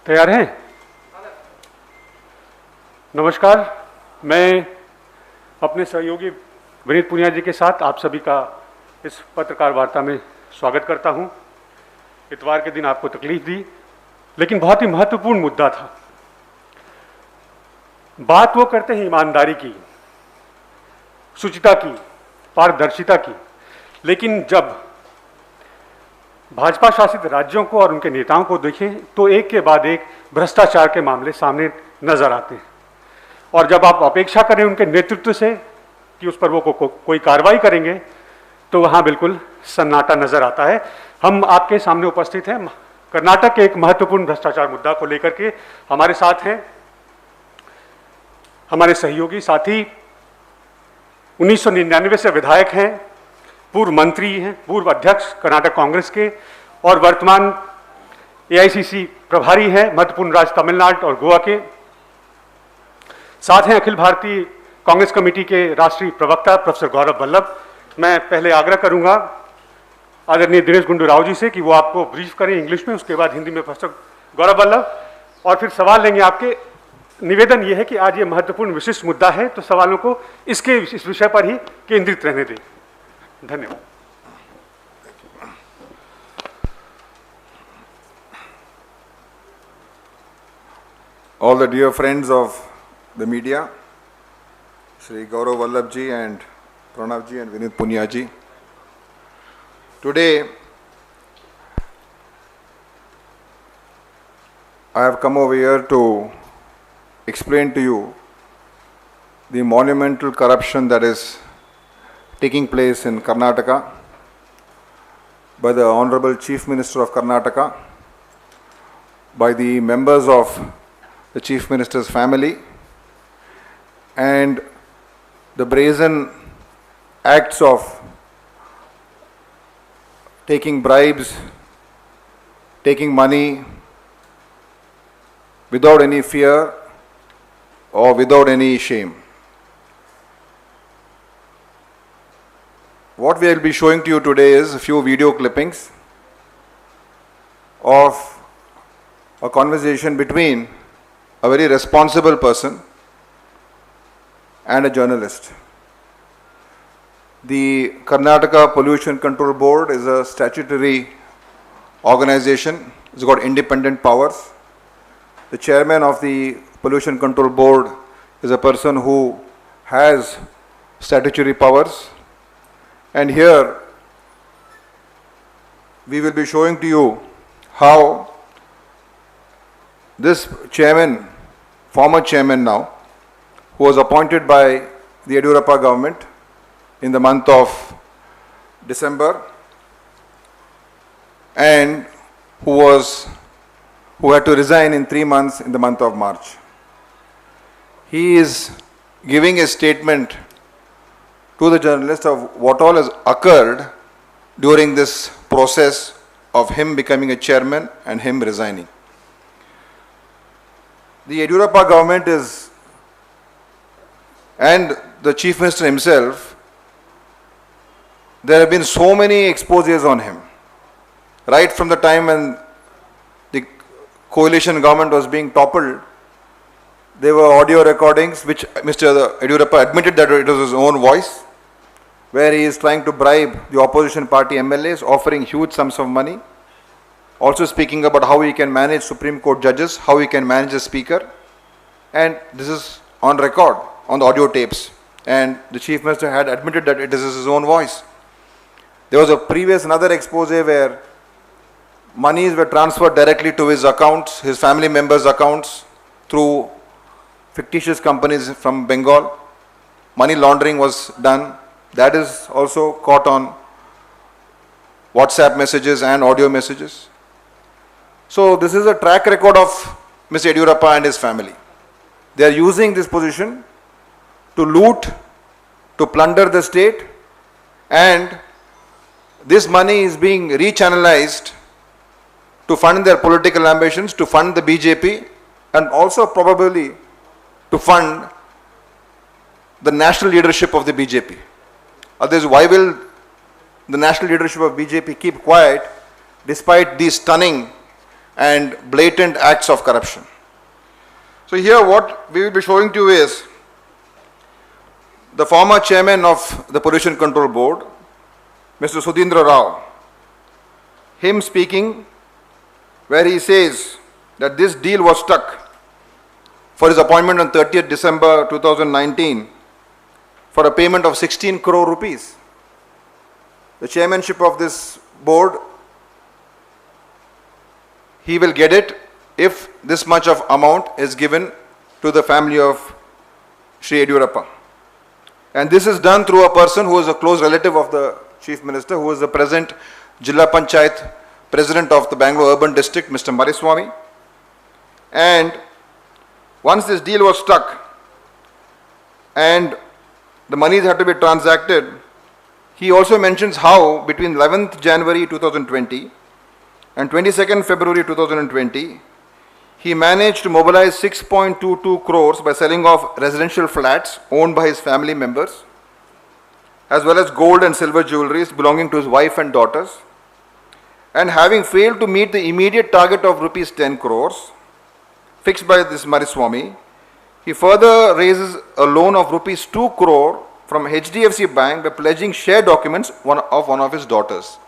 तैयार हैं? नमस्कार, मैं अपने सहयोगी विनीत पुनिया जी के साथ आप सभी का इस पत्रकार वार्ता में स्वागत करता हूं। इतवार के दिन आपको तकलीफ दी, लेकिन बहुत ही महत्वपूर्ण मुद्दा था। बात वो करते हैं ईमानदारी की, शुचिता की, पारदर्शिता की, लेकिन जब भाजपा शासित राज्यों को और उनके नेताओं को देखें तो एक के बाद एक भ्रष्टाचार के मामले सामने नजर आते हैं। और जब आप अपेक्षा करें उनके नेतृत्व से कि उस पर वो कोई कार्रवाई करेंगे तो वहां बिल्कुल सन्नाटा नजर आता है। हम आपके सामने उपस्थित हैं कर्नाटक के एक महत्वपूर्ण भ्रष्टाचार मुद्दा को लेकर के। हमारे साथ हैं हमारे सहयोगी साथी, 1999 से विधायक हैं, पूर्व मंत्री हैं, पूर्व अध्यक्ष कर्नाटक कांग्रेस के और वर्तमान एआईसीसी प्रभारी हैं महत्वपूर्ण राज्य तमिलनाडु और गोवा के। साथ हैं अखिल भारतीय कांग्रेस कमेटी के राष्ट्रीय प्रवक्ता प्रोफेसर गौरव वल्लभ। मैं पहले आग्रह करूंगा आदरणीय दिनेश गुंडू राव जी से कि वो आपको ब्रीफ करें इंग्लिश में, उसके बाद हिंदी में प्रोफेसर गौरव वल्लभ, और फिर सवाल लेंगे आपके। निवेदन यह है कि आज ये महत्वपूर्ण विशिष्ट मुद्दा है तो सवालों को इस विषय पर ही केंद्रित रहने दें। धन्यवाद। All the dear friends of the media, Shri Gaurav Vallabh ji and Pranav ji and Vinit Punia ji. Today, I have come over here to explain to you the monumental corruption that is taking place in Karnataka by the Honorable Chief Minister of Karnataka, by the members of the Chief Minister's family, and the brazen acts of taking bribes, taking money without any fear or without any shame. What we will be showing to you today is a few video clippings of a conversation between a very responsible person and a journalist. The Karnataka Pollution Control Board is a statutory organization. It's got independent powers. The chairman of the Pollution Control Board is a person who has statutory powers. And here we will be showing to you how this chairman, former chairman now, who was appointed by the Yediyurappa government in the month of December and who had to resign in 3 months in the month of March. He is giving a statement to the journalist of what all has occurred during this process of him becoming a chairman and him resigning. The Yediyurappa government and the Chief Minister himself, there have been so many exposures on him. Right from the time when the coalition government was being toppled, there were audio recordings which Mr. Yediyurappa admitted that it was his own voice, where he is trying to bribe the opposition party MLAs, offering huge sums of money, also speaking about how he can manage Supreme Court judges, how he can manage the speaker, and this is on record, on the audio tapes, and the Chief Minister had admitted that it is his own voice. There was another expose where monies were transferred directly to his accounts, his family members' accounts, through fictitious companies from Bengal. Money laundering was done. That is also caught on WhatsApp messages and audio messages. So this is a track record of Mr. Yediyurappa and his family. They are using this position to loot, to plunder the state, and this money is being rechannelized to fund their political ambitions, to fund the BJP, and also probably to fund the national leadership of the BJP. Otherwise, why will the national leadership of BJP keep quiet despite these stunning and blatant acts of corruption. So here what we will be showing to you is the former chairman of the Pollution Control Board, Mr. Sudhindra Rao, him speaking where he says that this deal was struck for his appointment on 30th December 2019 for a payment of 16 crore rupees. The chairmanship of this board, he will get it if this much of amount is given to the family of Shri Yediyurappa. And this is done through a person who is a close relative of the Chief Minister, who is the present Jilla Panchayat President of the Bangalore Urban District, Mr. Mariswamy. And once this deal was struck and the monies had to be transacted, he also mentions how between 11th January 2020 and 22nd February 2020, he managed to mobilize 6.22 crores by selling off residential flats owned by his family members, as well as gold and silver jewelries belonging to his wife and daughters. And having failed to meet the immediate target of rupees 10 crores fixed by this Mariswamy, he further raises a loan of rupees 2 crore from HDFC Bank by pledging share documents of one of his daughters.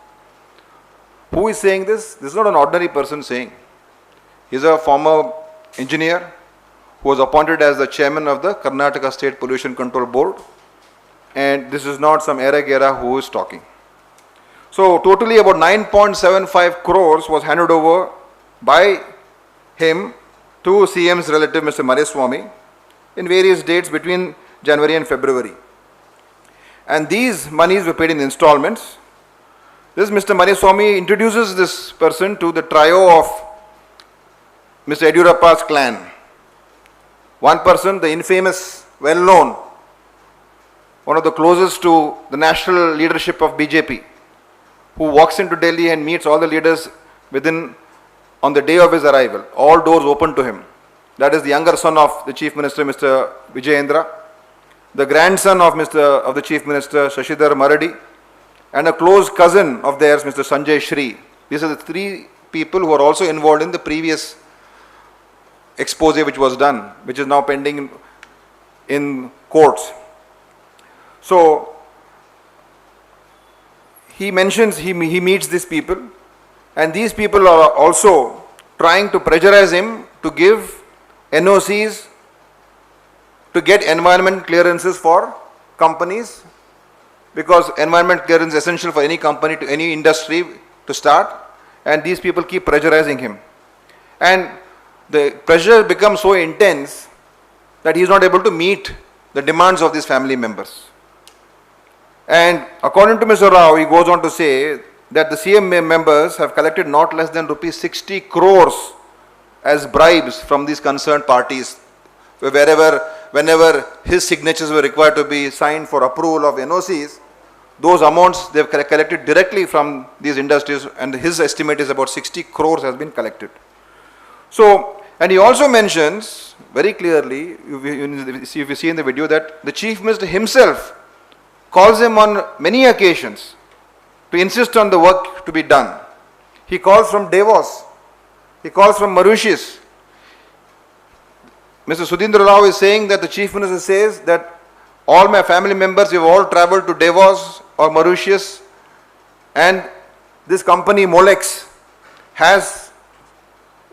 Who is saying this? This is not an ordinary person saying. He is a former engineer who was appointed as the chairman of the Karnataka State Pollution Control Board, and this is not some era who is talking. So totally about 9.75 crores was handed over by him to CM's relative Mr. Mariswamy in various dates between January and February. And these monies were paid in installments. This Mr. Mariswamy introduces this person to the trio of Mr. Yediyurappa's clan. One person, the infamous, well-known, one of the closest to the national leadership of BJP, who walks into Delhi and meets all the leaders on the day of his arrival, all doors open to him. That is the younger son of the Chief Minister, Mr. Vijayendra, the grandson of the Chief Minister, Shashidhar Maradi, and a close cousin of theirs, Mr. Sanjay Shri. These are the three people who are also involved in the previous expose which was done, which is now pending in courts. So he mentions he meets these people, and these people are also trying to pressurize him to give NOCs to get environment clearances for companies, because environment clearance is essential for any company, to any industry to start, and these people keep pressurizing him. And the pressure becomes so intense that he is not able to meet the demands of these family members. And according to Mr. Rao, he goes on to say that the CM members have collected not less than rupees 60 crores as bribes from these concerned parties, whenever his signatures were required to be signed for approval of NOCs, those amounts they have collected directly from these industries, and his estimate is about 60 crores has been collected. So, and he also mentions very clearly, if you see in the video, that the Chief Minister himself calls him on many occasions to insist on the work to be done. He calls from Davos, he calls from Mauritius. Mr. Sudhindra Rao is saying that the Chief Minister says that all my family members, we have all traveled to Davos or Mauritius, and this company Molex has,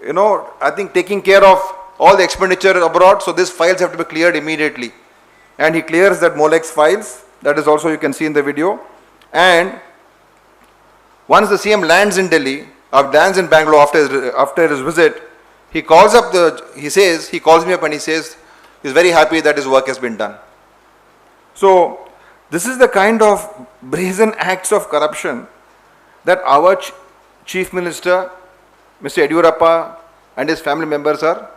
I think, taking care of all the expenditure abroad, so these files have to be cleared immediately. And he clears that Molex files, that is also you can see in the video. And once the CM lands in Delhi, lands in Bangalore after his visit, he calls up he calls me up and he says he's very happy that his work has been done. So this is the kind of brazen acts of corruption that our Chief Minister, Mr. Yediyurappa, and his family members are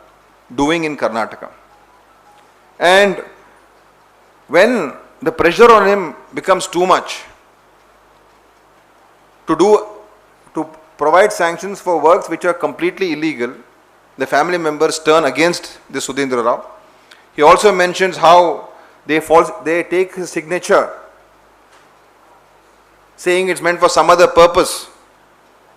doing in Karnataka. And when the pressure on him becomes too much to provide sanctions for works which are completely illegal, the family members turn against the Sudhindra Rao. He also mentions how they take his signature saying it's meant for some other purpose,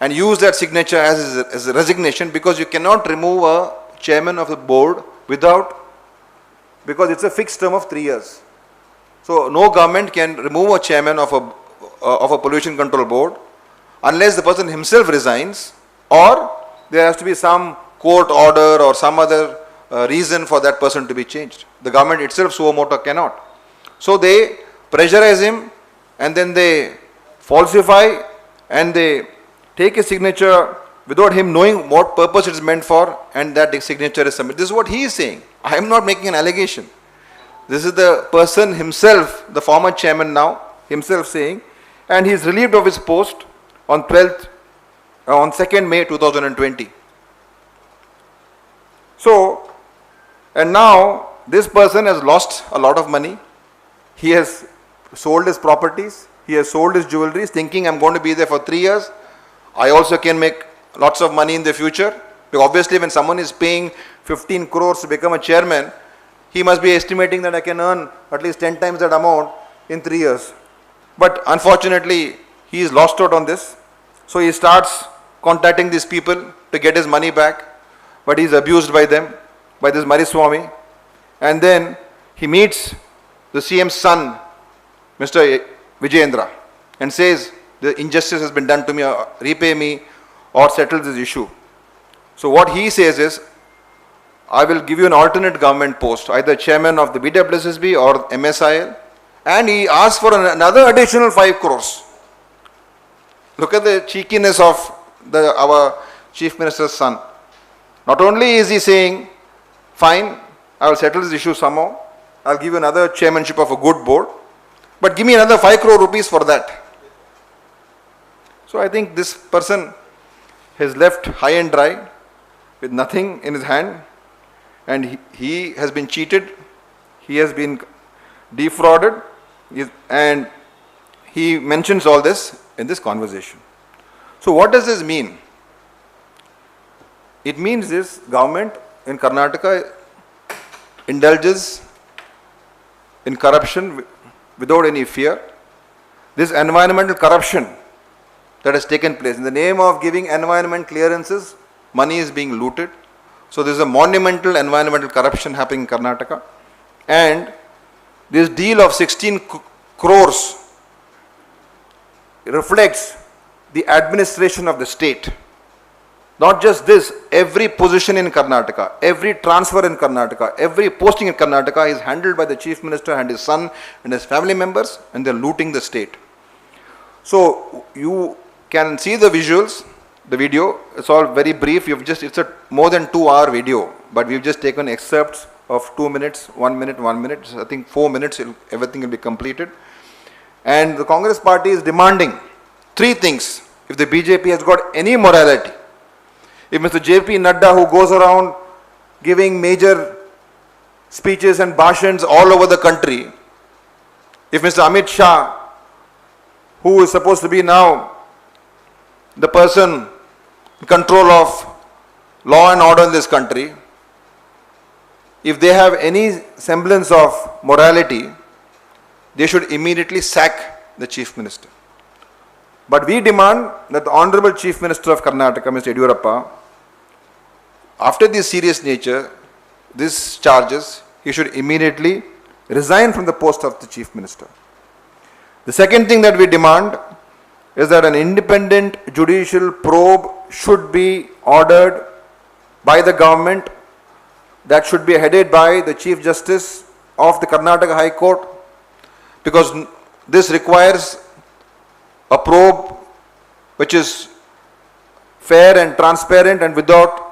and use that signature as a resignation, because you cannot remove a chairman of the board because it's a fixed term of 3 years. So no government can remove a chairman of a pollution control board unless the person himself resigns, or there has to be some court order or some other reason for that person to be changed. The government itself suo motu cannot. So they pressurize him, and then they falsify and they take a signature without him knowing what purpose it is meant for, and that signature is submitted. This is what he is saying. I am not making an allegation. This is the person himself, the former chairman now, himself saying, and he is relieved of his post on 2nd May 2020. So, and now this person has lost a lot of money. He has sold his properties, he has sold his jewelry, thinking I'm going to be there for 3 years. I also can make lots of money in the future. Because obviously when someone is paying 15 crores to become a chairman, he must be estimating that I can earn at least 10 times that amount in 3 years. But unfortunately, he is lost out on this. So he starts contacting these people to get his money back, but he is abused by them, by this Mariswamy. And then he meets the CM's son, Mr. Vijayendra, and says, the injustice has been done to me, repay me or settle this issue. So what he says is, I will give you an alternate government post, either chairman of the BWSSB or MSIL, and he asks for another additional 5 crores. Look at the cheekiness of our Chief Minister's son. Not only is he saying, fine, I will settle this issue somehow, I will give you another chairmanship of a good board, but give me another 5 crore rupees for that. So I think this person has left high and dry with nothing in his hand, and he has been cheated, he has been defrauded, and he mentions all this in this conversation. So what does this mean? It means this government in Karnataka indulges in corruption without any fear. This environmental corruption that has taken place, in the name of giving environment clearances, money is being looted. So there is a monumental environmental corruption happening in Karnataka. And this deal of 16 crores reflects the administration of the state. Not just this, every position in Karnataka, every transfer in Karnataka, every posting in Karnataka is handled by the Chief Minister and his son and his family members, and they are looting the state. So you can see the visuals, the video. It's all very brief. It's a more than 2-hour video, but we've just taken excerpts of 2 minutes, 1 minute, 1 minute. So I think 4 minutes, everything will be completed. And the Congress party is demanding 3 things. If the BJP has got any morality, if Mr. JP Nadda, who goes around giving major speeches and bhashans all over the country, if Mr. Amit Shah, who is supposed to be now the person in control of law and order in this country, if they have any semblance of morality, they should immediately sack the Chief Minister. But we demand that the Honorable Chief Minister of Karnataka, Mr. Yediyurappa, after this serious nature, these charges, he should immediately resign from the post of the Chief Minister. The second thing that we demand is that an independent judicial probe should be ordered by the government, that should be headed by the Chief Justice of the Karnataka High Court, because this requires a probe which is fair and transparent and without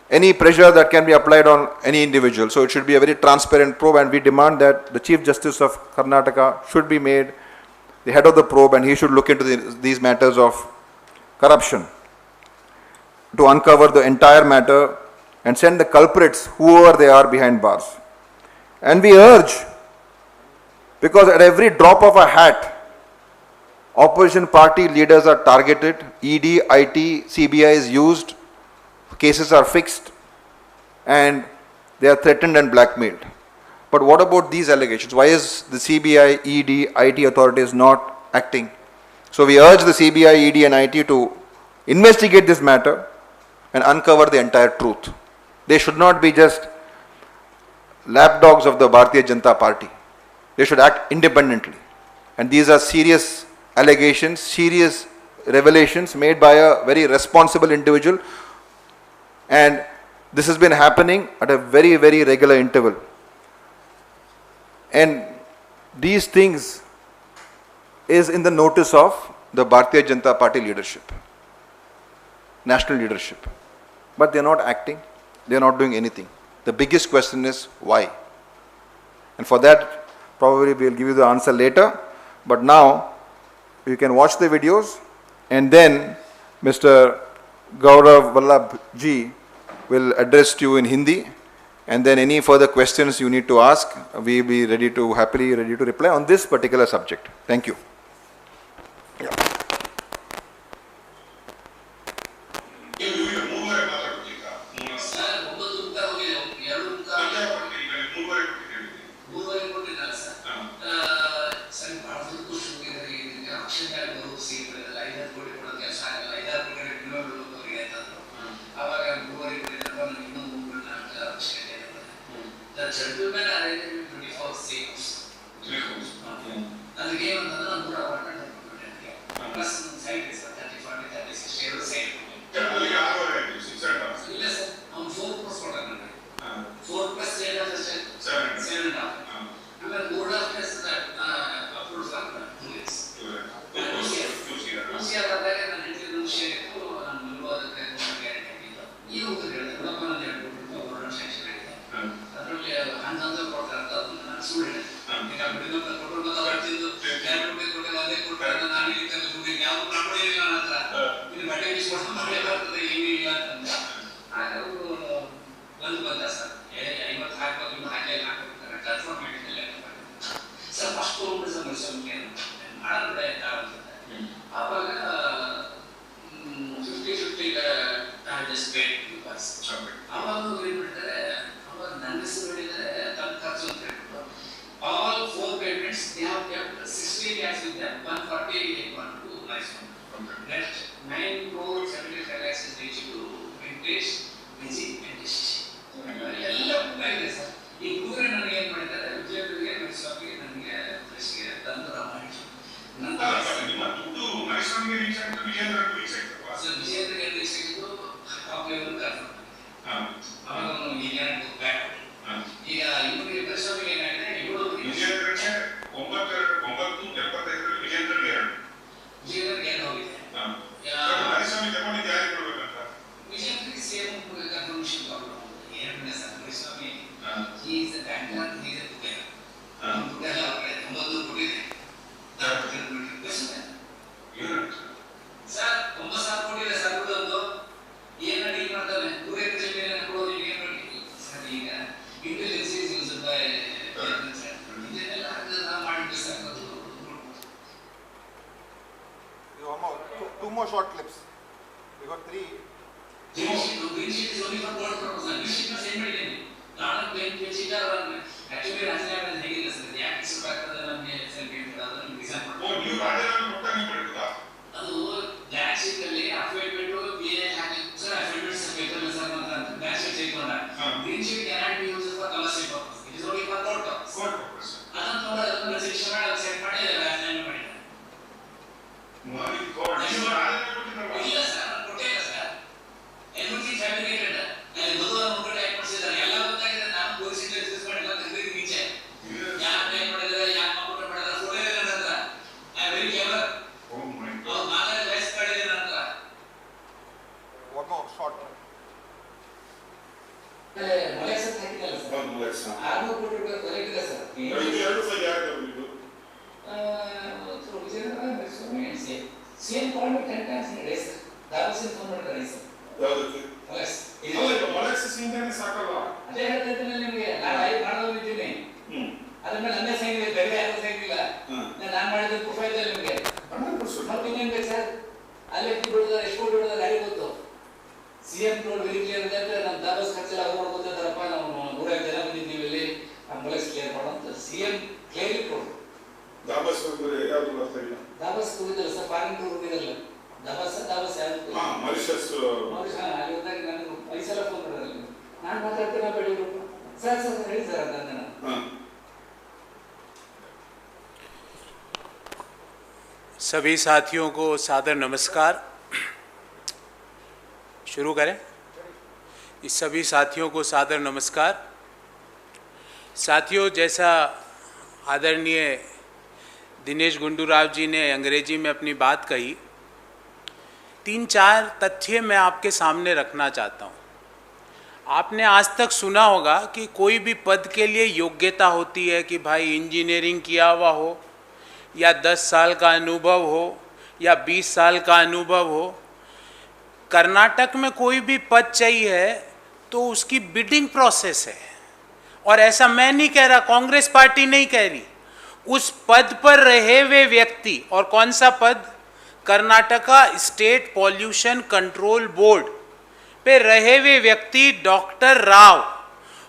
any pressure that can be applied on any individual. So it should be a very transparent probe, and we demand that the Chief Justice of Karnataka should be made the head of the probe, and he should look into these matters of corruption to uncover the entire matter and send the culprits, whoever they are, behind bars. And we urge, because at every drop of a hat, opposition party leaders are targeted, ED, IT, CBI is used, cases are fixed, and they are threatened and blackmailed. But what about these allegations? Why is the CBI, ED, IT authorities not acting? So we urge the CBI, ED and IT to investigate this matter and uncover the entire truth. They should not be just lapdogs of the Bharatiya Janata Party. They should act independently. And these are serious allegations, serious revelations made by a very responsible individual. And this has been happening at a very, very regular interval. And these things is in the notice of the Bharatiya Janata Party leadership, national leadership. But they are not acting, they are not doing anything. The biggest question is why? And for that, probably we will give you the answer later. But now, you can watch the videos, and then Mr. Gaurav Vallabh ji will address to you in Hindi, and then any further questions you need to ask, we will be happily ready to reply on this particular subject. Thank you. All four payments, they have kept 60 lakhs with them, 140 one to nice one. Next, 9 crore 75 lakhs is reached to Vintage, Viji and DCC. ಎಲ್ಲ ಇದೆ sir. ಈ ಕೂಗರೆ ನನಗೆ ಏನು ಮಾಡಿದ್ದಾರೆ, ವಿಜಯಪುರಿಗೆ ಮೈಸೂರಿಗೆ ನನಗೆ ಪ್ರೆಸ್ಗೆ ತಂದು ಮಾಡಿ ನಂತರ ನಿಮ್ಮ ದುಡ್ಡು ಮೈಸೂರಿಗೆ ರೀಚ್ ಆಯಿತು, ವಿಜಯೇಂದ್ರಕ್ಕೆ ರೀಚ್ ಆಯಿತು ಸರ್. ವಿಜಯೇಂದ್ರಗೆ ರೀಚ್ ಆಗಿದ್ದು ಕಾಪಿಯವರು ಕರ್ಕೊಂಡು ಅವನು ಈಗ ಬ್ಯಾಕ್ ಈಗ ಇಬ್ಬರಿಗೆ ಮೈಸೂರಿಗೆ ಏನಾಗಿದೆ, ಇವರು ವಿಜಯೇಂದ್ರಕ್ಕೆ 975 ವಿಜಯೇಂದ್ರಗೆ 2 ವಿಜಯೇಂದ್ರಗೆ ಏನು ಹೋಗಿದೆ ಮೈಸೂರಿಗೆ ತಗೊಂಡಿದ್ದು ಯಾರಿಗೆ ಕೊಡಬೇಕಂತ ವಿಜಯೇಂದ್ರಗೆ ಸೇಮ್ ಕನ್ಫರ್ಮೇಷನ್ ಪ್ರಾಬ್ಲಮ್ ಏನು ಸರ್. ಮೈಸೂರಿಗೆ he is a banker, he is a booker. Booker ಅವರಿಗೆ 90 ಕೊಟ್ಟಿದೆ ಸರ್. 9,000 ಕೊಟ್ಟಿದೆ ಸರ್. ಒಂದು ಏನು ಡೀಲ್ ಮಾಡ್ತಾರೆ, ಪೂರೇ ಜಮೀನು ಕೊಡೋದು ಈಗ ನೋಡಿ ಸರ್. ಈಗ ಇಂಟೆಲಿಜೆನ್ಸ್ ಇಸ್ ಯೂಸ್ಡ್ ಬೈ ಇದನ್ನೆಲ್ಲ ನಾವು ಮಾಡಿದ್ರೆ sir. Two more short clips. We got 3. Green sheet is only for board purpose. Green sheet na same ಮಾಡಿದ್ದೀನಿ. ನಾನು ಪ್ಲೇನ್ sheet actually ರಾಜೀನಾಮೆ ಹೇಗಿಲ್ಲ ಸರ್. ಯಾಕೆ ಇಷ್ಟು ಆಗ್ತದೆ ನಮಗೆ ಸೆಂಟಿಮೆಂಟ್ ಅದು ನಿಮಗೆ ಡಿಸೈನ್ ಮಾಡ್ಬೋದು. ಓ ನೀವು ರಾಜೀನಾಮೆ ಕೊಟ್ಟಾಗ ಬಿಡುತ್ತಾ ಅದು ಬ್ಲಾಕ್ ಶೀಟ್ ಅಲ್ಲಿ ಅಫಿಡವಿಟ್ ಬಿಎ ಹಾಕಿ ಸರ್. ಅಫಿಡವಿಟ್ ಪೇಪರ್ ಸರ್ ಅಂತ ಬ್ಲಾಕ್ ಶೀಟ್ ತೆಗೆದುಕೊಂಡ. Green sheet can be used for commercial purpose. It is only for court purpose. ಅದನ್ನು ತಗೊಂಡು ಅದನ್ನು ರೆಜಿಸ್ಟರ್ ಮಾಡಿ ಅದು ಸೆಟ್ ಮಾಡಿ ರಾಜೀನಾಮೆ ಮಾಡಿದ್ದಾರೆ. ಮಾಡಿ ಕೋರ್ಟ್ ನೀವು ರಾಜೀನಾಮೆ ಕೊಟ್ಟಿದ್ದೀರಾ? ಇಲ್ಲ ಸರ್, ನಾನು ಕೊಟ್ಟಿಲ್ಲ ಸರ್. Everything fabricated. ಅಲ್ಲಿ ಬದುವರ ಮುಖಂಡ ಯಾಕೆ ಮಾಡಿಸಿದ್ದಾರೆ ಎಲ್ಲ ಗೊತ್ತಾಗಿದೆ. ನಾನು ಪೊಲೀಸ್ ಇಂಟೆಲಿಜೆನ್ಸ್ ಮಾಡಿಲ್ಲ ಅಂತ ಹೇಳಿ ನಿಜ. ಯಾರು ಪ್ಲೇ ಮಾಡಿದ್ದಾರೆ, ಯಾರು ಕಂಪ್ಯೂಟರ್ ಮಾಡಿದ್ದಾರೆ, ಫೋಟೋ ಇದೆ ನನ್ನ ಹತ್ರ. I very clever. Oh my god. ನಾನೇ ವಯಸ್ಸು ಕಳೆದಿದೆ ನನ್ನ ಹತ್ರ. One more short. ಮೊಲೆಕ್ಸ್ ಅಂತ ಹಾಕಿದಲ್ಲ ಸರ್. ಮೊಲೆಕ್ಸ್ 600 ಕೋಟಿ ರೂಪಾಯಿ ಕಲೆಕ್ಟ್ ಇದೆ ಸರ್. ಇದು ಎರಡು ಫೈಲ್ ಯಾರು ತಗೊಂಡಿದ್ದು? ವಿಜಯನಗರ ಸೇಮ್ ಪಾಯಿಂಟ್ 10 ಟೈಮ್ಸ್ ಇದೆ ಸರ್. ದಾವಸ್ ಫೋನ್ ಮಾಡ್ತಾರೆ ಸರ್. ಯಾವುದು ಮೊಲೆಕ್ಸ್? ಇದು ಮೊಲೆಕ್ಸ್ ಸಿಂಗನೇ ಸಾಕಲ್ಲ. ಅದೇ ಹೇಳ್ತಿದ್ದೀನಿ ನಿಮಗೆ. ನಾನು ಲೈವ್ ಮಾಡೋದಿದ್ದೀನಿ. ಅದರ ಮೇಲೆ ನನ್ನ ಸೈನ್ ಇದೆ, ಬೇರೆ ಯಾರು ಸೈನ್ ಇಲ್ಲ. ನಾನು ಮಾಡಿದ ಪ್ರೊಫೈಲ್ ಇದೆ ನಿಮಗೆ. 100% ಮತ್ತೆ ಇನ್ನೇನು ಬೇಕು ಸರ್? ಅಲ್ಲೇ ಬಿಡೋದಾರೆ, ಎಷ್ಟು ಕೋಟಿ ಬಿಡೋದಾರೆ ಯಾರಿಗೆ ಗೊತ್ತು? ಸಿಎಂ ರೋಡ್ ವೆರಿ ಕ್ಲಿಯರ್ ಇದೆ ಅಂತ ನಮ್ಮ ದಾವಸ್ ಖರ್ಚೆಲ್ಲ ಅವ್ರು ಮಾಡ್ಕೊತಾರಪ್ಪ. ನಾವು 105 ಜನ ಬಂದಿದ್ದೀವಿ ಇಲ್ಲಿ, ನಮ್ಮ ಮೊಲೆಕ್ಸ್ ಕ್ಲಿಯರ್ ಮಾಡೋ ಅಂತ ಸಿಎಂ ಕ್ಲಿಯರ್ಲಿ ಕೊಡು. ದಾವಸ್ ಅಂದ್ರೆ ಯಾವುದು ಬರ್ತಾ ಇಲ್ಲ. ದಾವಸ್ ಹೋಗಿದ್ದಲ್ಲ ಸರ್, ಫಾರಿನ್ ಟೂರ್ ಹೋಗಿದ್ದಲ್ಲ. ಮಾರಿಷಸ್ ನಾನು ಮಾತಾಡ್ತೀನಿ ಬೆಳಿಗ್ಗೆ ಸರ್ ಸರ್ ಹೇಳಿ ಸರ್ ಅದನ್ನ सभी साथियों को सादर नमस्कार। शुरू करें। इस सभी साथियों को सादर नमस्कार। साथियों, जैसा आदरणीय दिनेश गुंडूराव जी ने अंग्रेजी में अपनी बात कही, 3-4 तथ्य मैं आपके सामने रखना चाहता हूँ। आपने आज तक सुना होगा कि कोई भी पद के लिए योग्यता होती है कि भाई इंजीनियरिंग किया हुआ हो, या 10 साल का अनुभव हो, या 20 साल का अनुभव हो। कर्नाटक में कोई भी पद चाहिए तो उसकी बिडिंग प्रोसेस है, और ऐसा मैं नहीं कह रहा, कांग्रेस पार्टी नहीं कह रही। उस पद पर रहे हुए व्यक्ति, और कौन सा पद? Karnataka state pollution control board पे रहे हुए व्यक्ति डॉक्टर राव,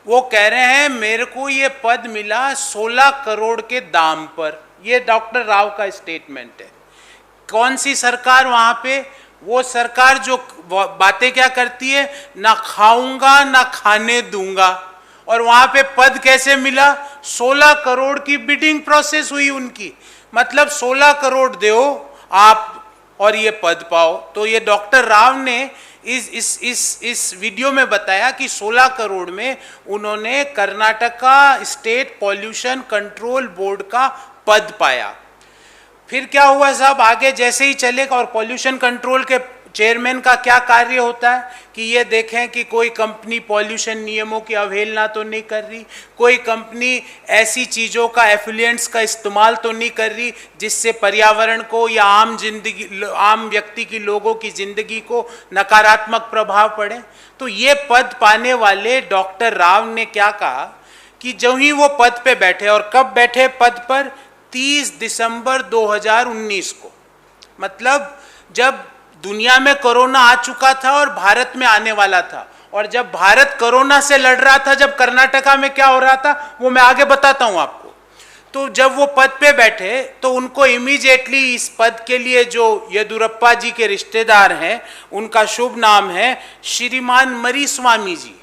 वो कह रहे हैं मेरे को ये पद मिला 16 करोड़ के दाम पर। ये डॉक्टर राव का स्टेटमेंट है। कौन सी सरकार वहां पे? वो सरकार जो बातें क्या करती है, ना खाऊंगा ना खाने दूंगा, और वहां पे पद कैसे मिला? 16 करोड़ की बिडिंग प्रोसेस हुई उनकी, मतलब 16 करोड़ दो आप और ये पद पाओ। तो ये डॉक्टर राव ने इस वीडियो में बताया कि 16 करोड़ में उन्होंने Karnataka state pollution control board का पद पाया। फिर क्या हुआ साहब, आगे जैसे ही चले, और पॉल्यूशन कंट्रोल के चेयरमैन का क्या कार्य होता है कि ये देखें कि कोई कंपनी पॉल्यूशन नियमों की अवहेलना तो नहीं कर रही, कोई कंपनी ऐसी चीज़ों का एफिलिएंट्स का इस्तेमाल तो नहीं कर रही जिससे पर्यावरण को या आम व्यक्ति की, लोगों की ज़िंदगी को नकारात्मक प्रभाव पड़े। तो ये पद पाने वाले डॉक्टर राव ने क्या कहा कि जब ही वो पद पे बैठे, और कब बैठे पद पर? 30 दिसंबर 2019 को, मतलब जब दुनिया में कोरोना आ चुका था और भारत में आने वाला था। और जब भारत कोरोना से लड़ रहा था, जब कर्नाटका में क्या हो रहा था वो मैं आगे बताता हूं आपको। तो जब वो पद पे बैठे तो उनको इमीडिएटली इस पद के लिए जो येदुरप्पा जी के रिश्तेदार हैं, उनका शुभ नाम है श्रीमान मरीस्वामी जी।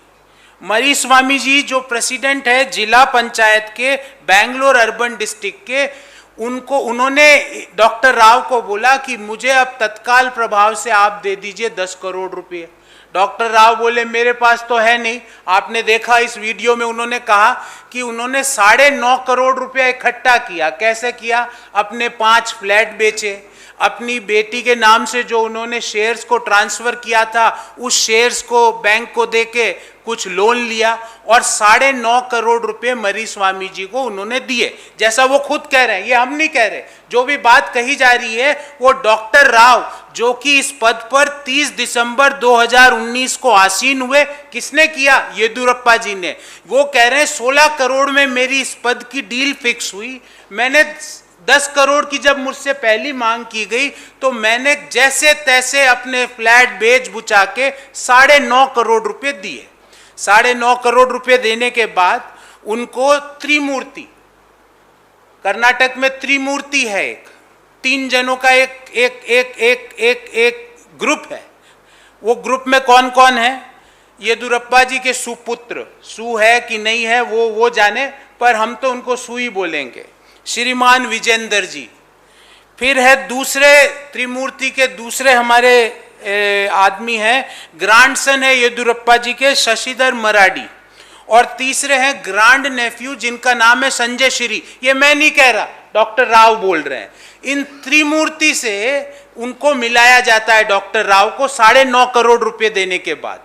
मरीस्वामी जी जो प्रेसिडेंट है जिला पंचायत के बेंगलोर अर्बन डिस्ट्रिक्ट के, उन्होंने डॉक्टर राव को बोला कि मुझे अब तत्काल प्रभाव से आप दे दीजिए 10 करोड़ रुपए। डॉक्टर राव बोले मेरे पास तो है नहीं। आपने देखा इस वीडियो में, उन्होंने कहा कि उन्होंने 9.5 करोड़ रुपया इकट्ठा किया। कैसे किया? अपने 5 फ्लैट बेचे, अपनी बेटी के नाम से जो उन्होंने शेयर्स को ट्रांसफर किया था उस शेयर्स को बैंक को देके कुछ लोन लिया, और 9.5 करोड़ रुपए मरीस्वामी जी को उन्होंने दिए। जैसा वो खुद कह रहे हैं, ये हम नहीं कह रहे। जो भी बात कही जा रही है वो डॉक्टर राव, जो कि इस पद पर 30 दिसंबर 2019 को आसीन हुए, किसने किया? येदुरप्पा जी ने। वो कह रहे हैं 16 करोड़ में मेरी इस पद की डील फिक्स हुई। मैंने 10 करोड़ की जब मुझसे पहली मांग की गई तो मैंने जैसे तैसे अपने फ्लैट बेच बुचा के 9.5 करोड़ रुपए दिए। 9.5 करोड़ रुपए देने के बाद उनको त्रिमूर्ति, कर्नाटक में त्रिमूर्ति है, एक 3 जनों का एक ग्रुप है। वो ग्रुप में कौन कौन है? येदुरप्पा जी के सुपुत्र, सु है कि नहीं है वो जाने, पर हम तो उनको सु ही बोलेंगे, श्रीमान विजेंद्र जी। फिर है दूसरे त्रिमूर्ति के दूसरे हमारे आदमी हैं, ग्रांडसन है येदुरप्पा जी के, शशिधर मराडी। और तीसरे हैं ग्रांड नेफ्यू जिनका नाम है संजय श्री। ये मैं नहीं कह रहा, डॉक्टर राव बोल रहे हैं। इन त्रिमूर्ति से उनको मिलाया जाता है डॉक्टर राव को 9.5 करोड़ रुपए देने के बाद।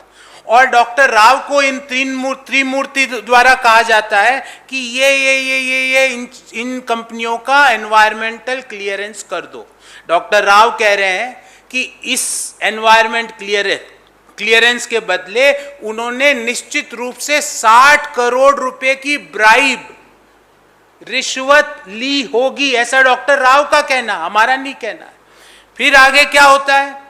और डॉक्टर राव को इन त्रिमूर्ति द्वारा कहा जाता है कि ये इन कंपनियों का एनवायरमेंटल क्लियरेंस कर दो। डॉक्टर राव कह रहे हैं कि इस एनवायरमेंट क्लियरेंस के बदले उन्होंने निश्चित रूप से 60 करोड़ रुपए की ब्राइब, रिश्वत ली होगी, ऐसा डॉक्टर राव का कहना, हमारा नहीं कहना है। फिर आगे क्या होता है?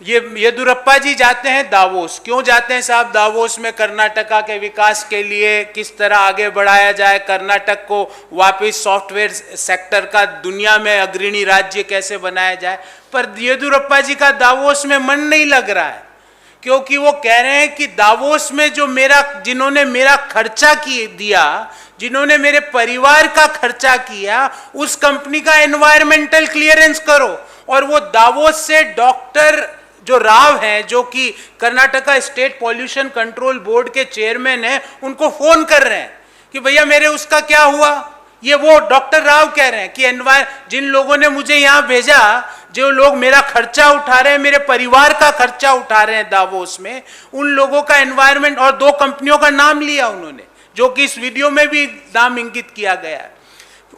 ये येदियुरप्पा जी जाते हैं दावोस। क्यों जाते हैं साहब दावोस में? कर्नाटका के विकास के लिए किस तरह आगे बढ़ाया जाए, कर्नाटक को वापस सॉफ्टवेयर सेक्टर का दुनिया में अग्रणी राज्य कैसे बनाया जाए। पर येदियुरप्पा जी का दावोस में मन नहीं लग रहा है, क्योंकि वो कह रहे हैं कि दावोस में जो जिन्होंने मेरा खर्चा दिया, जिन्होंने मेरे परिवार का खर्चा किया, उस कंपनी का एनवायरमेंटल क्लियरेंस करो। और वो दावोस से डॉक्टर जो राव हैं, जो कि Karnataka state pollution control board के चेयरमैन हैं, उनको फोन कर रहे हैं कि भैया मेरे उसका क्या हुआ। ये वो डॉक्टर राव कह रहे हैं कि जिन लोगों ने मुझे यहाँ भेजा, जो लोग मेरा खर्चा उठा रहे हैं, मेरे परिवार का खर्चा उठा रहे हैं दावोस में, उन लोगों का एनवायरमेंट, और 2 कंपनियों का नाम लिया उन्होंने, जो कि इस वीडियो में भी नाम इंगित किया गया है।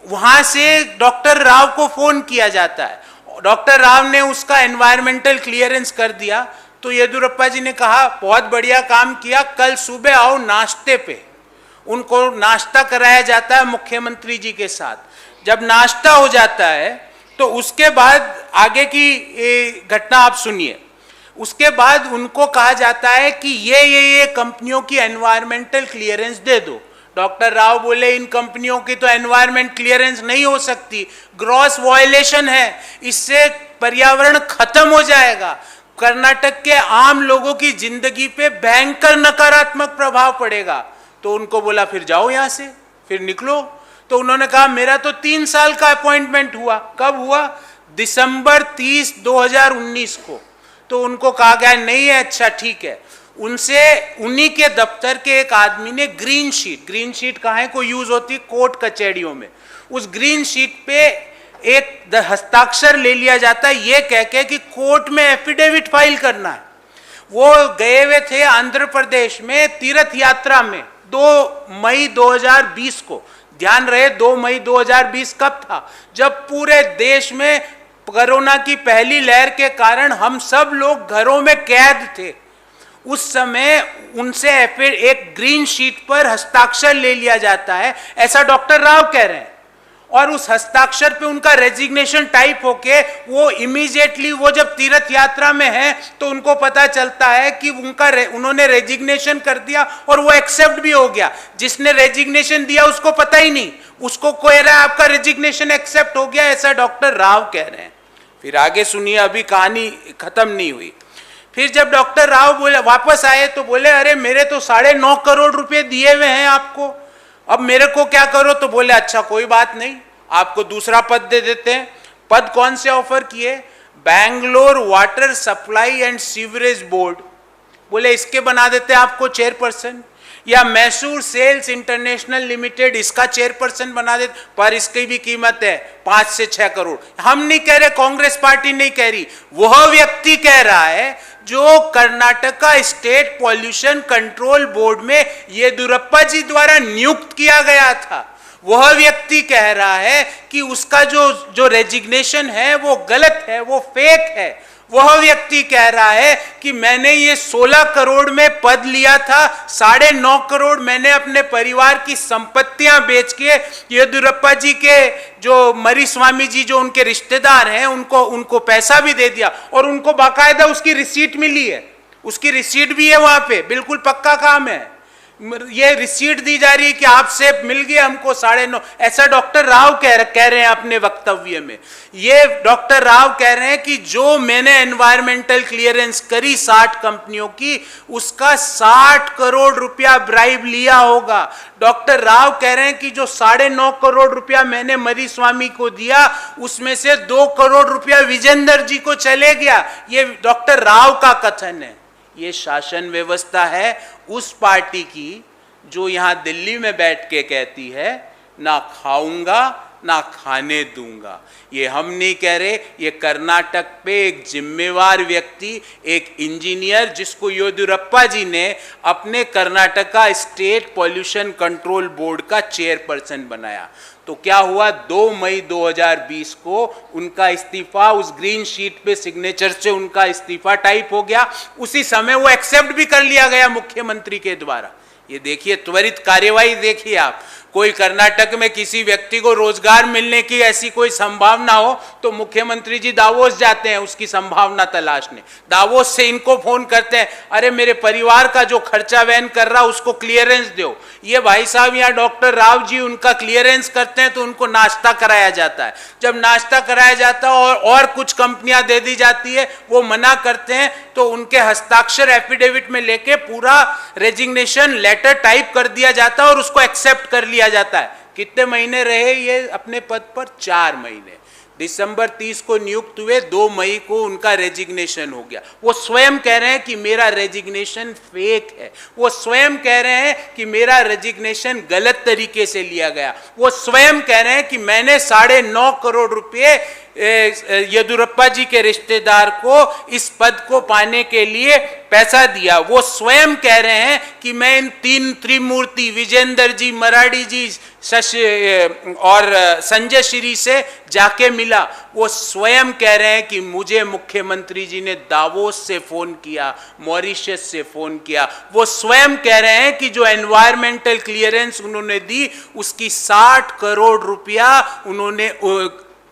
वहां से डॉक्टर राव को फोन किया जाता है, डॉक्टर राव ने उसका एनवायरमेंटल क्लियरेंस कर दिया। तो येदियुरप्पा जी ने कहा बहुत बढ़िया काम किया, कल सुबह आओ नाश्ते पे। उनको नाश्ता कराया जाता है मुख्यमंत्री जी के साथ। जब नाश्ता हो जाता है तो उसके बाद आगे की घटना आप सुनिए। उसके बाद उनको कहा जाता है कि ये कंपनियों की एनवायरमेंटल क्लियरेंस दे दो। डॉक्टर राव बोले इन कंपनियों की तो एनवायरमेंट क्लियरेंस नहीं हो सकती, ग्रॉस वायलेशन है, इससे पर्यावरण खत्म हो जाएगा, कर्नाटक के आम लोगों की जिंदगी पे भयंकर नकारात्मक प्रभाव पड़ेगा। तो उनको बोला फिर जाओ यहां से, फिर निकलो। तो उन्होंने कहा मेरा तो 3 साल का अपॉइंटमेंट हुआ। कब हुआ? दिसंबर 30, 2019 को। तो उनको कहा गया नहीं है, अच्छा ठीक है। उन्हीं के दफ्तर के एक आदमी ने ग्रीन शीट कहाँ को यूज होती, कोर्ट कचहरियों में, उस ग्रीन शीट पे एक हस्ताक्षर ले लिया जाता है ये कह के कि कोर्ट में एफिडेविट फाइल करना है। वो गए हुए थे आंध्र प्रदेश में तीर्थ यात्रा में 2 मई 2020 को। ध्यान रहे 2 मई 2020 कब था? जब पूरे देश में कोरोना की पहली लहर के कारण हम सब लोग घरों में कैद थे। उस समय उनसे एक ग्रीन शीट पर हस्ताक्षर ले लिया जाता है, ऐसा डॉक्टर राव कह रहे हैं। और उस हस्ताक्षर पे उनका रेजिग्नेशन टाइप होके वो इमीडिएटली, वो जब तीर्थ यात्रा में है तो उनको पता चलता है कि उन्होंने रेजिग्नेशन कर दिया और वो एक्सेप्ट भी हो गया। जिसने रेजिग्नेशन दिया उसको पता ही नहीं, उसको कह रहा है आपका रेजिग्नेशन एक्सेप्ट हो गया, ऐसा डॉक्टर राव कह रहे हैं। फिर आगे सुनिए, अभी कहानी खत्म नहीं हुई। फिर जब डॉक्टर राव बोले वापस आए तो बोले अरे मेरे तो 9.5 करोड़ रुपए दिए हुए हैं आपको, अब मेरे को क्या करो? तो बोले अच्छा कोई बात नहीं, आपको दूसरा पद दे देते हैं। पद कौन से ऑफर किए? Bangalore water supply and sewerage board, बोले इसके बना देते हैं आपको चेयरपर्सन। या मैसूर सेल्स इंटरनेशनल लिमिटेड, इसका चेयरपर्सन बना देते, पर इसकी भी कीमत है 5 से 6 करोड़। हम नहीं कह रहे, कांग्रेस पार्टी नहीं कह रही, वह व्यक्ति कह रहा है जो Karnataka state pollution control board में येदियुरप्पा जी द्वारा नियुक्त किया गया था। वह व्यक्ति कह रहा है कि उसका जो रेजिग्नेशन है वो गलत है, वो फेक है। वह व्यक्ति कह रहा है कि मैंने ये 16 करोड़ में पद लिया था, 9.5 करोड़ मैंने अपने परिवार की संपत्तियां बेच के येदियुरप्पा जी के जो मरीस्वामी जी जो उनके रिश्तेदार हैं उनको पैसा भी दे दिया, और उनको बाकायदा उसकी रिसीट मिली है, उसकी रिसीट भी है वहां पे, बिल्कुल पक्का काम है। ये रिसीट दी जा रही है कि आपसे मिल गया हमको 9.5, ऐसा डॉक्टर राव कह रहे हैं अपने वक्तव्य में। ये डॉक्टर राव कह रहे हैं कि जो मैंने एनवायरमेंटल क्लियरेंस करी 60 कंपनियों की, उसका 60 करोड़ रुपया ब्राइब लिया होगा। डॉक्टर राव कह रहे हैं कि जो 9.5 करोड़ रुपया मैंने मरीस्वामी को दिया, उसमें से 2 करोड़ रुपया विजेंद्र जी को चले गया। ये डॉक्टर राव का कथन है। ये शासन व्यवस्था है उस पार्टी की जो यहां दिल्ली में बैठ के कहती है ना खाऊंगा ना खाने दूंगा। ये हम नहीं कह रहे, ये कर्नाटक पे एक जिम्मेवार व्यक्ति, एक इंजीनियर जिसको येदियुरप्पा जी ने अपने Karnataka state pollution control board का चेयरपर्सन बनाया। तो क्या हुआ, 2 मई 2020 को उनका इस्तीफा, उस ग्रीन शीट पे सिग्नेचर से उनका इस्तीफा टाइप हो गया। उसी समय वो एक्सेप्ट भी कर लिया गया मुख्यमंत्री के द्वारा। ये देखिए त्वरित कार्यवाही देखिए आप। कोई कर्नाटक में किसी व्यक्ति को रोजगार मिलने की ऐसी कोई संभावना हो तो मुख्यमंत्री जी दावोस जाते हैं उसकी संभावना तलाशने। दावोस से इनको फोन करते हैं, अरे मेरे परिवार का जो खर्चा वहन कर रहा उसको क्लियरेंस दो। ये भाई साहब यहाँ डॉक्टर राव जी उनका क्लियरेंस करते हैं तो उनको नाश्ता कराया जाता है। जब नाश्ता कराया जाता है और कुछ कंपनियां दे दी जाती है, वो मना करते हैं तो उनके हस्ताक्षर एफिडेविट में लेके पूरा रेजिग्नेशन लेटर टाइप कर दिया जाता है और उसको एक्सेप्ट कर लिया जाता है। कितने महीने रहे ये अपने पद पर? 4 महीने। दिसंबर 30 को नियुक्त हुए, 2 मई को उनका रेजिग्नेशन हो गया। वो स्वयं कह रहे हैं कि मेरा रेजिग्नेशन फेक है, वो स्वयं कह रहे हैं कि मेरा रेजिग्नेशन गलत तरीके से लिया गया, वो स्वयं कह रहे हैं कि मैंने 9.5 करोड़ रुपए येदुरप्पा जी के रिश्तेदार को इस पद को पाने के लिए पैसा दिया। वो स्वयं कह रहे हैं कि मैं इन 3 त्रिमूर्ति विजेंद्र जी, मराठी जी, शशि और संजय श्री से जाके मिला। वो स्वयं कह रहे हैं कि मुझे मुख्यमंत्री जी ने दावोस से फोन किया, मॉरिशस से फोन किया। वो स्वयं कह रहे हैं कि जो एनवायरमेंटल क्लियरेंस उन्होंने दी उसकी 60 करोड़ रुपया उन्होंने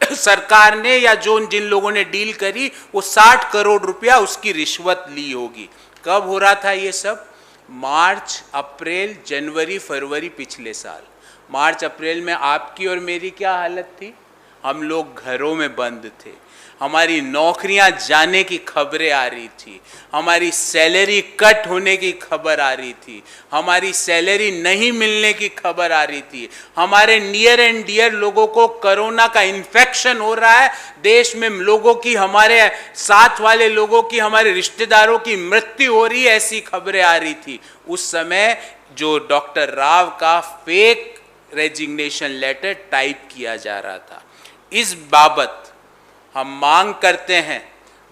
सरकार ने या जो जिन लोगों ने डील करी वो 60 करोड़ रुपया उसकी रिश्वत ली होगी। कब हो रहा था ये सब? मार्च, अप्रैल, जनवरी, फरवरी पिछले साल। मार्च अप्रैल में आपकी और मेरी क्या हालत थी? हम लोग घरों में बंद थे, हमारी नौकरियां जाने की खबरें आ रही थी, हमारी सैलरी कट होने की खबर आ रही थी, हमारी सैलरी नहीं मिलने की खबर आ रही थी, हमारे नियर एंड डियर लोगों को कोरोना का इन्फेक्शन हो रहा है, देश में लोगों की, हमारे साथ वाले लोगों की, हमारे रिश्तेदारों की मृत्यु हो रही है, ऐसी खबरें आ रही थी। उस समय जो डॉक्टर राव का फेक रेजिग्नेशन लेटर टाइप किया जा रहा था, इस बाबत हम मांग करते हैं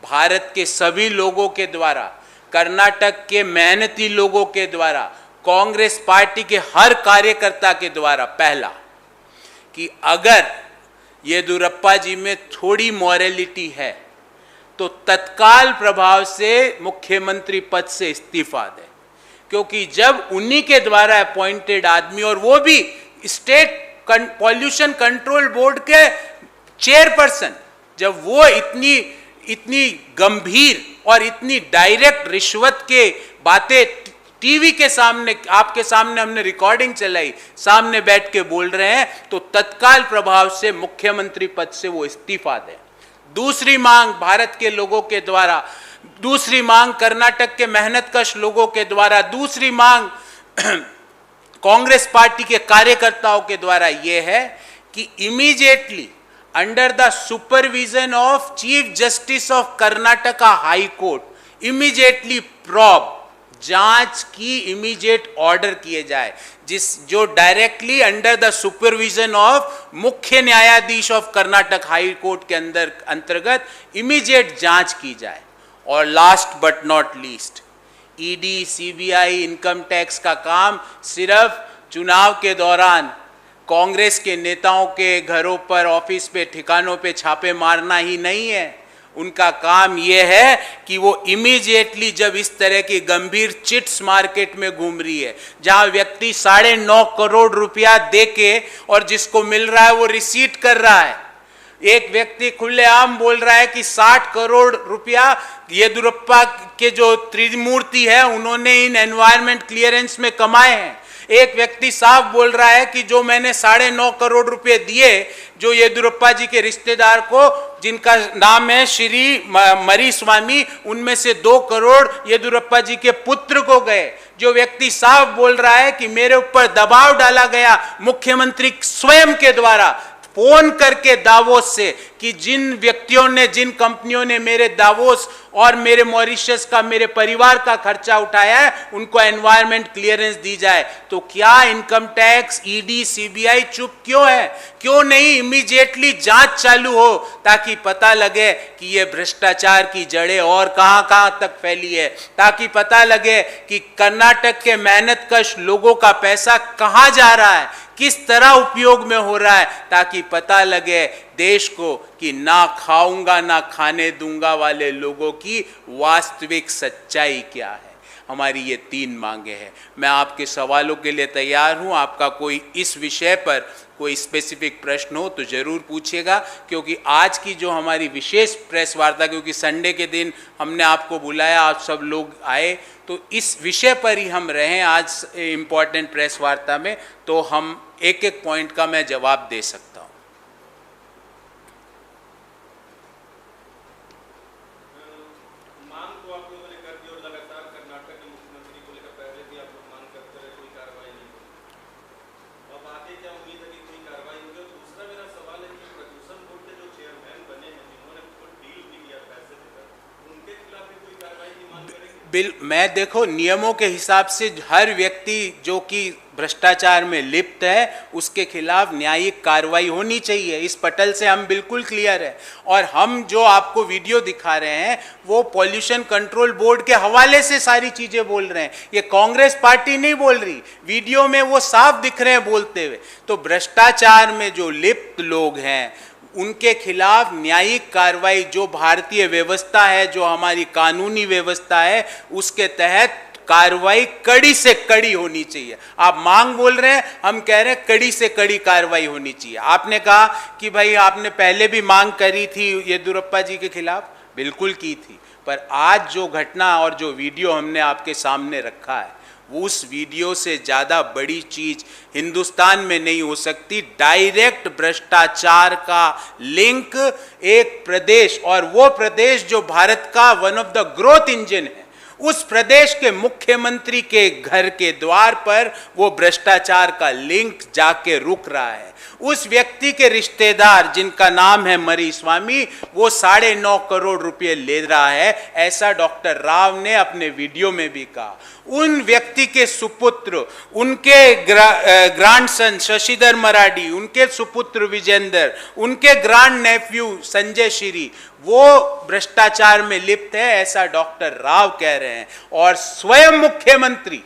भारत के सभी लोगों के द्वारा, कर्नाटक के मेहनती लोगों के द्वारा, कांग्रेस पार्टी के हर कार्यकर्ता के द्वारा, पहला कि अगर येदुरप्पा जी में थोड़ी मॉरलिटी है तो तत्काल प्रभाव से मुख्यमंत्री पद से इस्तीफा दें, क्योंकि जब उन्हीं के द्वारा अपॉइंटेड आदमी, और वो भी स्टेट पॉल्यूशन कंट्रोल बोर्ड के चेयरपर्सन, जब वो इतनी गंभीर और इतनी डायरेक्ट रिश्वत के बातें टीवी के सामने, आपके सामने हमने रिकॉर्डिंग चलाई, सामने बैठ के बोल रहे हैं, तो तत्काल प्रभाव से मुख्यमंत्री पद से वो इस्तीफा दें। दूसरी मांग भारत के लोगों के द्वारा, दूसरी मांग कर्नाटक के मेहनतकश लोगों के द्वारा, दूसरी मांग कांग्रेस पार्टी के कार्यकर्ताओं के द्वारा यह है कि immediately under the supervision of chief justice of Karnataka high court, immediately probe जांच की इमीडिएट ऑर्डर किए जाए, जो directly under the supervision of मुख्य न्यायाधीश ऑफ कर्नाटक हाई कोर्ट के अंतर्गत इमीडिएट जांच की जाए। और last but not least, ED, CBI, income tax का काम सिर्फ चुनाव के दौरान कांग्रेस के नेताओं के घरों पर, ऑफिस पे, ठिकानों पे छापे मारना ही नहीं है। उनका काम यह है कि वो इमीडिएटली जब इस तरह की गंभीर चिट्स मार्केट में घूम रही है, जहां व्यक्ति 9.5 करोड़ रुपया देके और जिसको मिल रहा है वो रिसीट कर रहा है, एक व्यक्ति खुलेआम बोल रहा है कि 60 करोड़ रुपया येदुरप्पा के जो त्रिमूर्ति है उन्होंने इन एनवायरमेंट क्लियरेंस में कमाए हैं। एक व्यक्ति साफ बोल रहा है कि जो मैंने 9.5 करोड़ रुपए दिए जो येदुरप्पा जी के रिश्तेदार को, जिनका नाम है श्री मरी स्वामी, उनमें से 2 करोड़ येदुरप्पा जी के पुत्र को गए। जो व्यक्ति साफ बोल रहा है कि मेरे ऊपर दबाव डाला गया मुख्यमंत्री स्वयं के द्वारा, फोन करके दावोस से, कि जिन व्यक्तियों ने, जिन कंपनियों ने मेरे दावोस और मेरे मॉरिशस का, मेरे परिवार का खर्चा उठाया है, उनको एनवायरमेंट क्लियरेंस दी जाए। तो क्या इनकम टैक्स, ईडी, सीबीआई चुप क्यों है? क्यों नहीं इमीडिएटली जांच चालू हो, ताकि पता लगे कि ये भ्रष्टाचार की जड़ें और कहां तक फैली है, ताकि पता लगे कि कर्नाटक के मेहनतकश लोगों का पैसा कहां जा रहा है, किस तरह उपयोग में हो रहा है, ताकि पता लगे देश को कि ना खाऊंगा ना खाने दूंगा वाले लोगों की वास्तविक सच्चाई क्या है। हमारी ये 3 मांगे हैं। मैं आपके सवालों के लिए तैयार हूँ। आपका कोई इस विषय पर कोई स्पेसिफिक प्रश्न हो तो ज़रूर पूछिएगा, क्योंकि आज की जो हमारी विशेष प्रेस वार्ता, क्योंकि संडे के दिन हमने आपको बुलाया, आप सब लोग आए, तो इस विषय पर ही हम रहें आज इम्पॉर्टेंट प्रेस वार्ता में, तो हम एक एक पॉइंट का मैं जवाब दे सकता हूँ। मांग तो आप लोगों ने कर दी और लगातार कर्नाटक के मुख्यमंत्री को लेकर पहले भी आप लोग मांग करते रहे, कोई कार्रवाई नहीं हुई। अब आगे क्या उम्मीद है कि कोई कार्रवाई होगी? और दूसरा मेरा सवाल है कि प्रदूषण बोर्ड के जो चेयरमैन बने हैं, जिन्होंने कुछ डील भी किया पैसे देकर, उनके खिलाफ भी कोई कार्रवाई की मांग करेंगे? मैं देखो, नियमों के हिसाब से हर व्यक्ति जो कि भ्रष्टाचार में लिप्त है उसके खिलाफ न्यायिक कार्रवाई होनी चाहिए। इस पटल से हम बिल्कुल क्लियर है। और हम जो आपको वीडियो दिखा रहे हैं वो पॉल्यूशन कंट्रोल बोर्ड के हवाले से सारी चीजें बोल रहे हैं, ये कांग्रेस पार्टी नहीं बोल रही। वीडियो में वो साफ दिख रहे हैं बोलते हुए। तो भ्रष्टाचार में जो लिप्त लोग हैं उनके खिलाफ न्यायिक कार्रवाई, जो भारतीय व्यवस्था है, जो हमारी कानूनी व्यवस्था है, उसके तहत कार्रवाई कड़ी से कड़ी होनी चाहिए। आप मांग बोल रहे हैं, हम कह रहे हैं कड़ी से कड़ी कार्रवाई होनी चाहिए। आपने कहा कि भाई आपने पहले भी मांग करी थी येदियुरप्पा जी के खिलाफ, बिल्कुल की थी, पर आज जो घटना और जो वीडियो हमने आपके सामने रखा है, उस वीडियो से ज़्यादा बड़ी चीज हिंदुस्तान में नहीं हो सकती। डायरेक्ट भ्रष्टाचार का लिंक एक प्रदेश, और वो प्रदेश जो भारत का one of the growth engine है, उस प्रदेश के मुख्यमंत्री के घर के द्वार पर वो भ्रष्टाचार का लिंक जाके रुक रहा है। उस व्यक्ति के रिश्तेदार जिनका नाम है मरीस्वामी, वो 9.5 करोड़ रुपए ले रहा है, ऐसा डॉक्टर राव ने अपने वीडियो में भी कहा। उन व्यक्ति के सुपुत्र, उनके ग्रैंडसन शशिधर मराडी, उनके सुपुत्र विजेंद्र, उनके ग्रैंड नेफ्यू संजय श्री, वो भ्रष्टाचार में लिप्त है, ऐसा डॉक्टर राव कह रहे हैं। और स्वयं मुख्यमंत्री,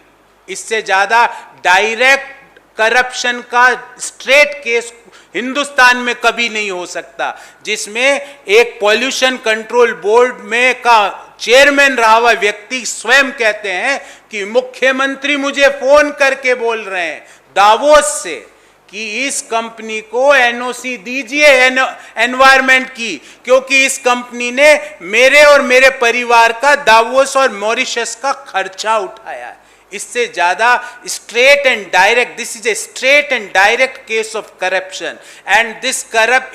इससे ज्यादा डायरेक्ट करप्शन का स्ट्रेट केस हिंदुस्तान में कभी नहीं हो सकता, जिसमें एक पॉल्यूशन कंट्रोल बोर्ड में का चेयरमैन रहा हुआ व्यक्ति स्वयं कहते हैं कि मुख्यमंत्री मुझे फोन करके बोल रहे हैं दावोस से कि इस कंपनी को एनओसी दीजिए एनवायरमेंट की, क्योंकि इस कंपनी ने मेरे और मेरे परिवार का दावोस और मॉरिशस का खर्चा उठाया है। इससे ज्यादा straight and direct, this is a straight and direct case of corruption, and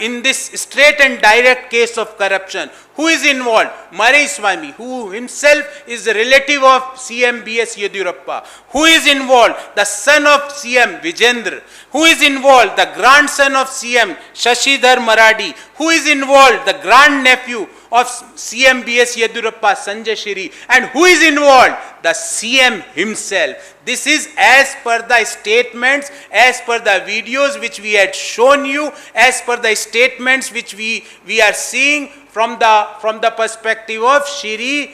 in this straight and direct case of corruption, who is involved? Maraiswamy, who himself is a relative of CM B.S. Yediyurappa. Who is involved? The son of CM Vijendra. Who is involved? The grandson of CM Shashidhar Maradi. Who is involved? The grandnephew of CM B.S. Yediyurappa, Sanjay Shri. And who is involved? The CM himself. This is as per the statements, as per the videos which we had shown you, as per the statements which we are seeing from the perspective of Shri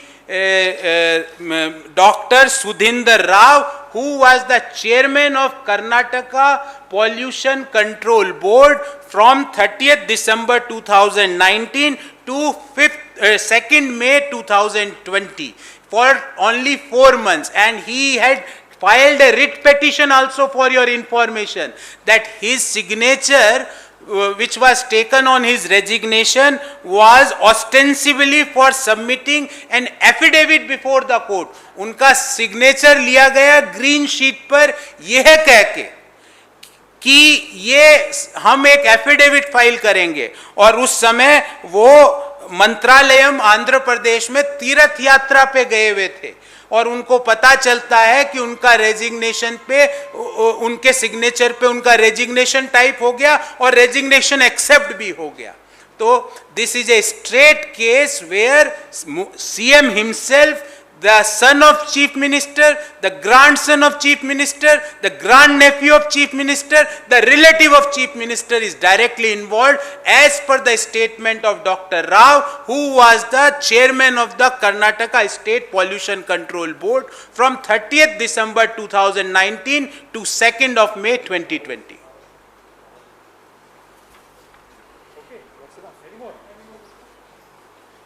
Dr. Sudhinder Rao, who was the chairman of Karnataka Pollution Control Board from 30th December 2019 to 2nd May 2020 for only 4 months, and he had filed a writ petition also, for your information, that his signature which was taken on his resignation was ostensibly for submitting an affidavit before the court. उनका signature लिया गया green sheet पर यह कह के कि ये हम एक एफिडेविट फाइल करेंगे, और उस समय वो मंत्रालयम आंध्र प्रदेश में तीर्थ यात्रा पे गए हुए थे, और उनको पता चलता है कि उनका रेजिग्नेशन पे, उनके सिग्नेचर पे उनका रेजिग्नेशन टाइप हो गया और रेजिग्नेशन एक्सेप्ट भी हो गया। तो this is a straight case where CM himself, the son of chief minister, the grandson of chief minister, the grandnephew of chief minister, the relative of chief minister is directly involved, as per the statement of Dr. Rao, who was the chairman of the Karnataka State Pollution Control Board from 30th December 2019 to 2nd of May 2020.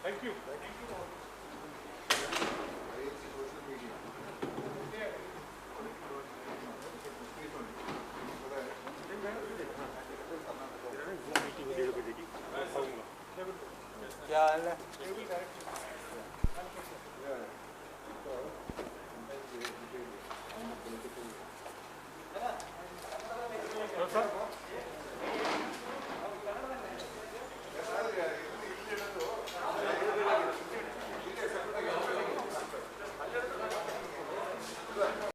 Thank you. क्या हाल है?